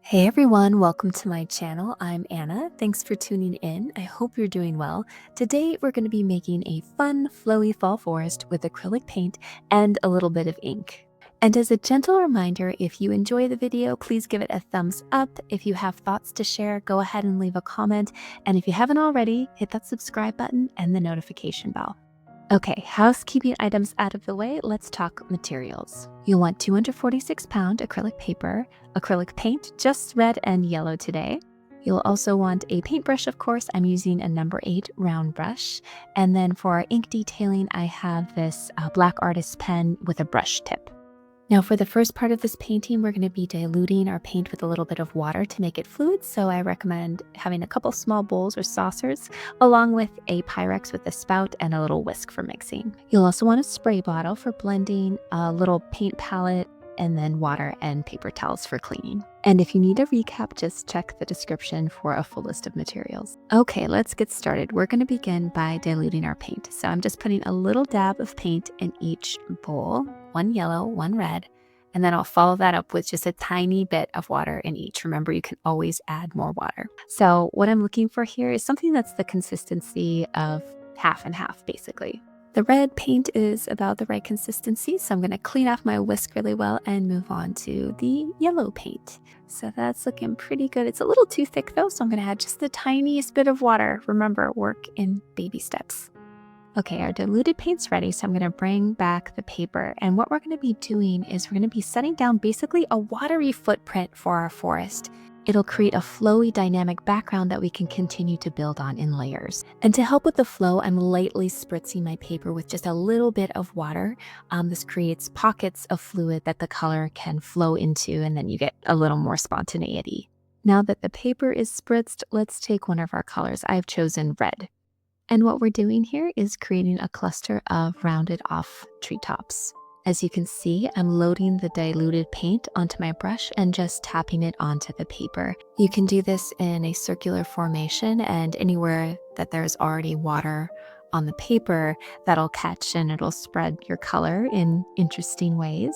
Hey everyone, welcome to my channel. I'm Anna. Thanks for tuning in. I hope you're doing well. Today we're going to be making a fun, flowy fall forest with acrylic paint and a little bit of ink. And as a gentle reminder, if you enjoy the video, please give it a thumbs up. If you have thoughts to share, go ahead and leave a comment. And if you haven't already, hit that subscribe button and the notification bell. Okay, housekeeping items out of the way, let's talk materials. You'll want 246-pound acrylic paper, acrylic paint, just red and yellow today. You'll also want a paintbrush, of course. I'm using a number 8 round brush. And then for our ink detailing, I have this black artist pen with a brush tip. Now for the first part of this painting, we're going to be diluting our paint with a little bit of water to make it fluid. So I recommend having a couple small bowls or saucers, along with a Pyrex with a spout and a little whisk for mixing. You'll also want a spray bottle for blending, a little paint palette, and then water and paper towels for cleaning. And if you need a recap, just check the description for a full list of materials. Okay, let's get started. We're going to begin by diluting our paint. So I'm just putting a little dab of paint in each bowl, one yellow, one red, and then I'll follow that up with just a tiny bit of water in each. Remember, you can always add more water. So what I'm looking for here is something that's the consistency of half and half, basically. The red paint is about the right consistency, so I'm going to clean off my whisk really well and move on to the yellow paint. So that's looking pretty good. It's a little too thick though, so I'm going to add just the tiniest bit of water. Remember, work in baby steps. Okay, our diluted paint's ready, so I'm going to bring back the paper. And what we're going to be doing is we're going to be setting down basically a watery footprint for our forest. It'll create a flowy dynamic background that we can continue to build on in layers. And to help with the flow, I'm lightly spritzing my paper with just a little bit of water. This creates pockets of fluid that the color can flow into, and then you get a little more spontaneity. Now that the paper is spritzed, let's take one of our colors. I've chosen red. And what we're doing here is creating a cluster of rounded off treetops. As you can see, I'm loading the diluted paint onto my brush and just tapping it onto the paper. You can do this in a circular formation, and anywhere that there's already water on the paper, that'll catch and it'll spread your color in interesting ways.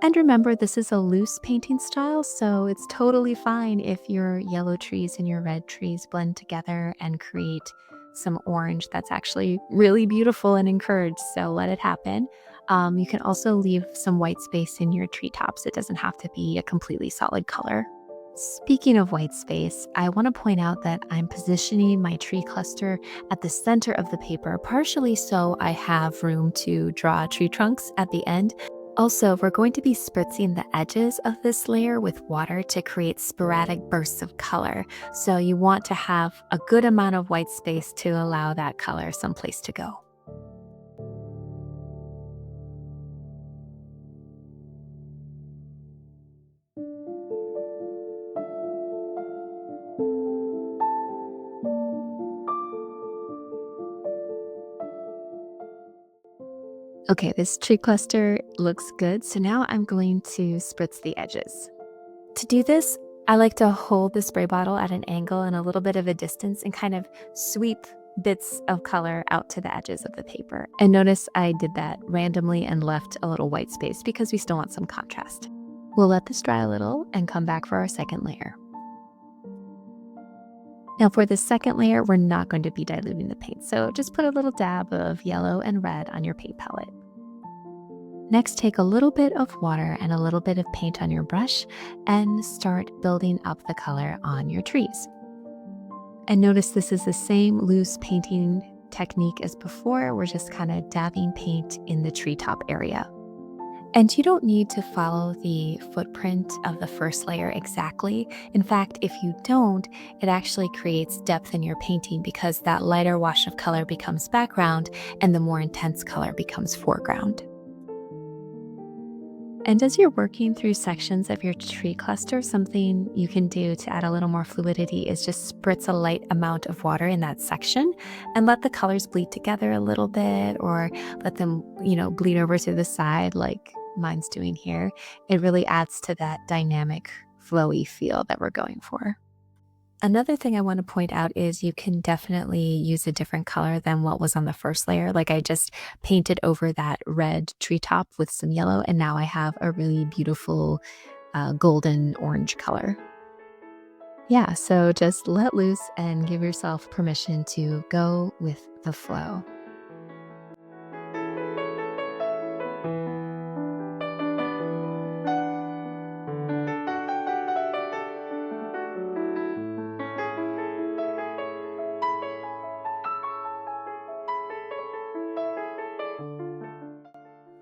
And remember, this is a loose painting style, so it's totally fine if your yellow trees and your red trees blend together and create some orange that's actually really beautiful and encouraged, so let it happen. You can also leave some white space in your treetops. It doesn't have to be a completely solid color. Speaking of white space, I want to point out that I'm positioning my tree cluster at the center of the paper, partially so I have room to draw tree trunks at the end. Also, we're going to be spritzing the edges of this layer with water to create sporadic bursts of color. So you want to have a good amount of white space to allow that color someplace to go. Okay, this tree cluster looks good. So now I'm going to spritz the edges. To do this, I like to hold the spray bottle at an angle and a little bit of a distance and kind of sweep bits of color out to the edges of the paper. And notice I did that randomly and left a little white space because we still want some contrast. We'll let this dry a little and come back for our second layer. Now for the second layer, we're not going to be diluting the paint, so just put a little dab of yellow and red on your paint palette. Next, take a little bit of water and a little bit of paint on your brush and start building up the color on your trees. And notice this is the same loose painting technique as before. We're just kind of dabbing paint in the treetop area. And you don't need to follow the footprint of the first layer exactly. In fact, if you don't, it actually creates depth in your painting because that lighter wash of color becomes background and the more intense color becomes foreground. And as you're working through sections of your tree cluster, something you can do to add a little more fluidity is just spritz a light amount of water in that section and let the colors bleed together a little bit, or let them, bleed over to the side like mine's doing here. It really adds to that dynamic, flowy feel that we're going for. Another thing I want to point out is you can definitely use a different color than what was on the first layer. Like I just painted over that red treetop with some yellow, and now I have a really beautiful golden orange color. Yeah, so just let loose and give yourself permission to go with the flow.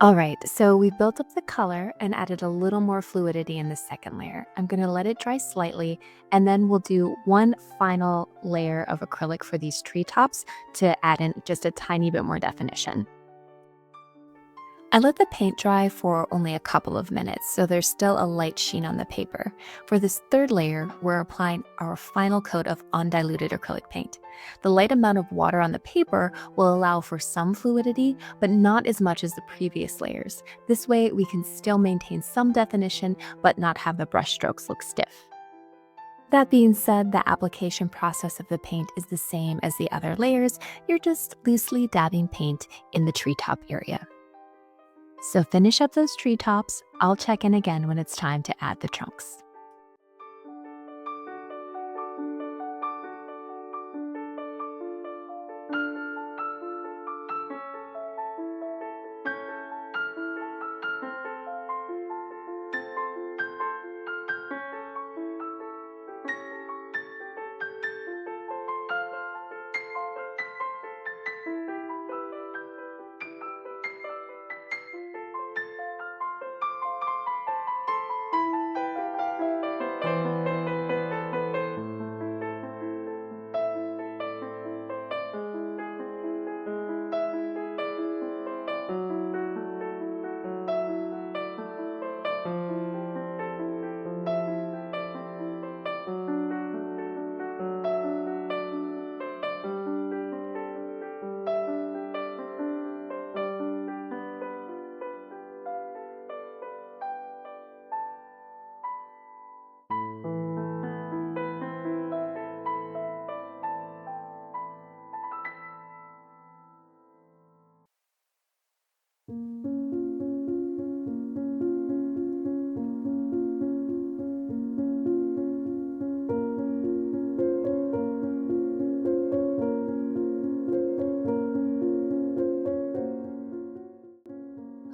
All right, so we built up the color and added a little more fluidity in the second layer. I'm gonna let it dry slightly, and then we'll do one final layer of acrylic for these treetops to add in just a tiny bit more definition. I let the paint dry for only a couple of minutes, so there's still a light sheen on the paper. For this third layer, we're applying our final coat of undiluted acrylic paint. The light amount of water on the paper will allow for some fluidity, but not as much as the previous layers. This way, we can still maintain some definition, but not have the brush strokes look stiff. That being said, the application process of the paint is the same as the other layers. You're just loosely dabbing paint in the treetop area. So finish up those treetops. I'll check in again when it's time to add the trunks.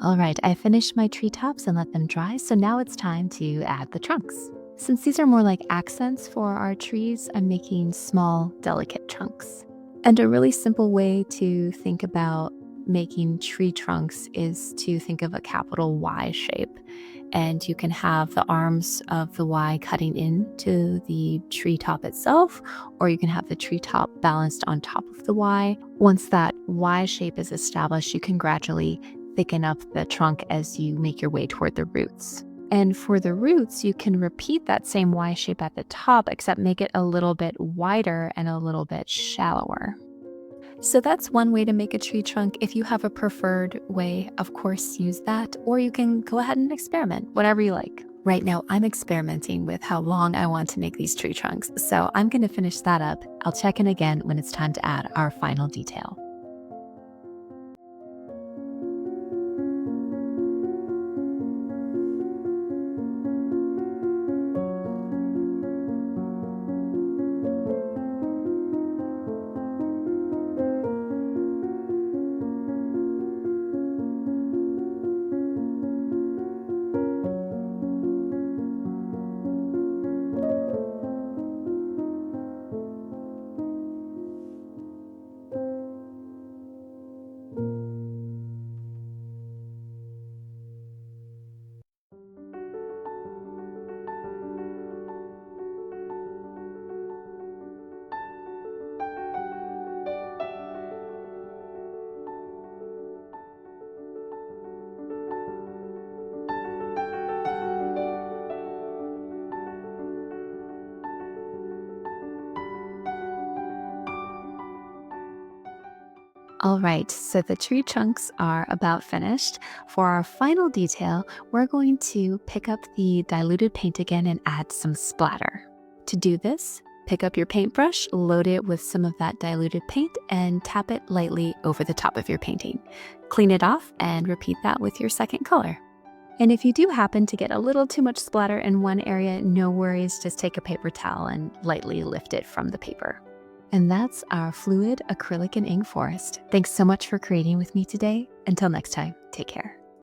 All right, I finished my treetops and let them dry, so now it's time to add the trunks. Since these are more like accents for our trees, I'm making small, delicate trunks. And a really simple way to think about making tree trunks is to think of a capital Y shape. And you can have the arms of the Y cutting into the treetop itself, or you can have the treetop balanced on top of the Y. Once that Y shape is established, you can gradually thicken up the trunk as you make your way toward the roots. And for the roots, you can repeat that same Y shape at the top, except make it a little bit wider and a little bit shallower. So that's one way to make a tree trunk. If you have a preferred way, of course, use that, or you can go ahead and experiment, whatever you like. Right now, I'm experimenting with how long I want to make these tree trunks, so I'm going to finish that up. I'll check in again when it's time to add our final detail. All right, so the tree trunks are about finished. For our final detail, we're going to pick up the diluted paint again and add some splatter. To do this, pick up your paintbrush, load it with some of that diluted paint, and tap it lightly over the top of your painting. Clean it off and repeat that with your second color. And if you do happen to get a little too much splatter in one area, no worries, just take a paper towel and lightly lift it from the paper. And that's our fluid acrylic and ink forest. Thanks so much for creating with me today. Until next time, take care.